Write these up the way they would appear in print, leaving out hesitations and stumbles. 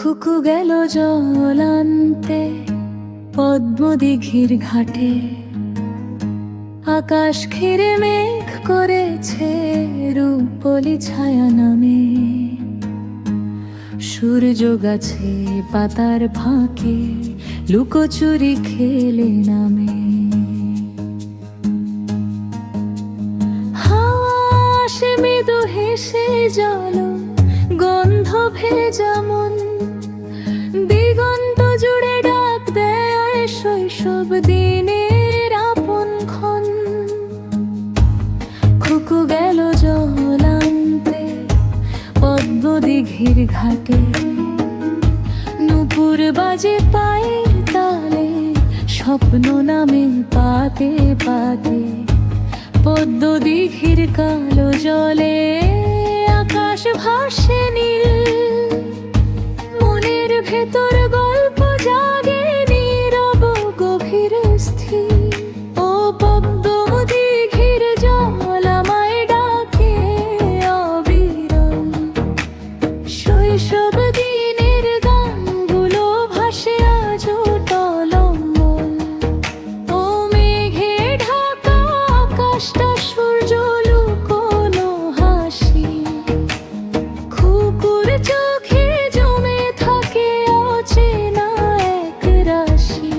খুকু গেল জল আনতে পদ্মদিঘির ঘাটে, আকাশ ঘিরে মেঘ করেছে রূপলি ছায়া নামে। সূর্য গাছে পাতার ফাঁকে লুকোচুরি খেলে নামে। হাওয়া আসে মৃদু হেসে জল গন্ধ ভেজা মন, দিগন্ত জুড়ে ডাক দেয় শৈশব দিনের আপন ক্ষণ। খুকু গেল জল আনতে পদ্মদিঘির ঘাটে, নূপুর বাজে পায়ের তালে স্বপ্ন নামে পাতে পাতে। পদ্মদিঘির কালো জলে আকাশ ভাসে নীল, মনের ভেতর গল্প জাগে নীরব গভীর স্থির। ও পদ্মদিঘির জল আমায় ডাকে অবিরল, শৈশব দিনের গানগুলো ভাসে আজও টলমল। ও মেঘে ঢাকা আকাশটা সূর্য লুকোনো হাসি, খুকুর চোখে জমে থাকে অচেনা এক রাশি।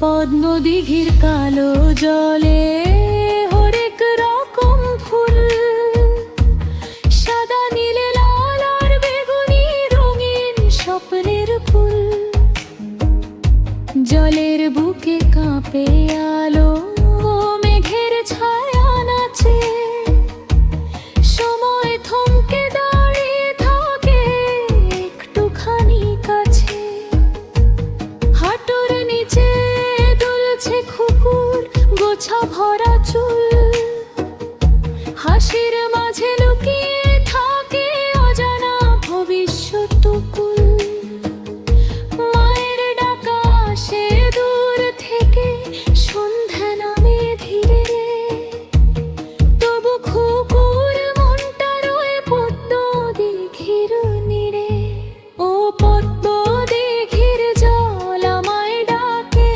পদ্মদিঘির কালো জলে হরেক রকম ফুল, সাদা নীলে লাল আর বেগুনি রঙিন স্বপ্নের ফুল। জলের বুকে কাঁপে আলো, মেঘের ছায়া নাচে, সময় থমকে দাঁড়িয়ে থাকে একটুখানি কাছে। হাঁটুর নিচে দুলছে খুকুর গোছা ভরা চুল, হাসির মাঝে লুকিয়ে থাকে অজানা ভবিষ্যৎটুকুল। মায়ের ডাকা আসে দূর থেকে সন্ধ্যা নামে ধীরে, তবু খুকুর মনটা রয়ে পদ্মদিঘির নীড়ে। ও পদ্মদিঘির জল আমায় ডাকে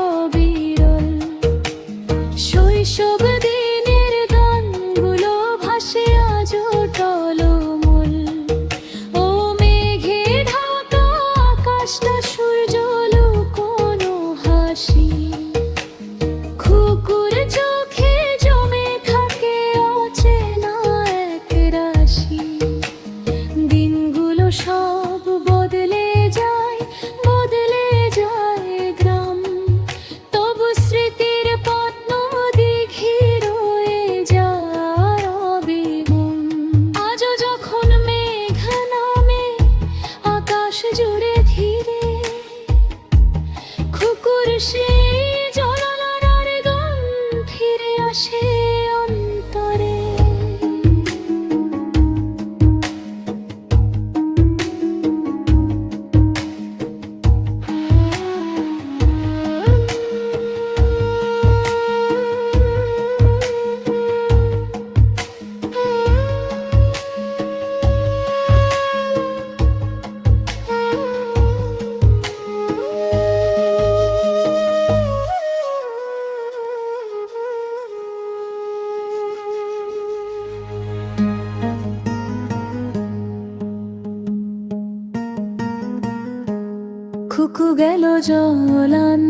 অবিরল, শৈশব দিনের গানগুলো ভাসে আজও টলমল। ও মেঘে ঢাকা আকাশটা সূর্য লুকোনো হাসি, খুকুর চোখে জমে থাকে অচেনা এক রাশি। দিনগুলো সব বদলে যায় গ্রাম, তবু স্মৃতির পদ্মদিঘি রয়ে যায় অবিগুণ। আজও যখন মেঘ নামে আকাশ জুড়ে ধীরে, খুকুর সেই জলালার গান ফিরে আসে অন্তরে। খুকু গেল জল আনতে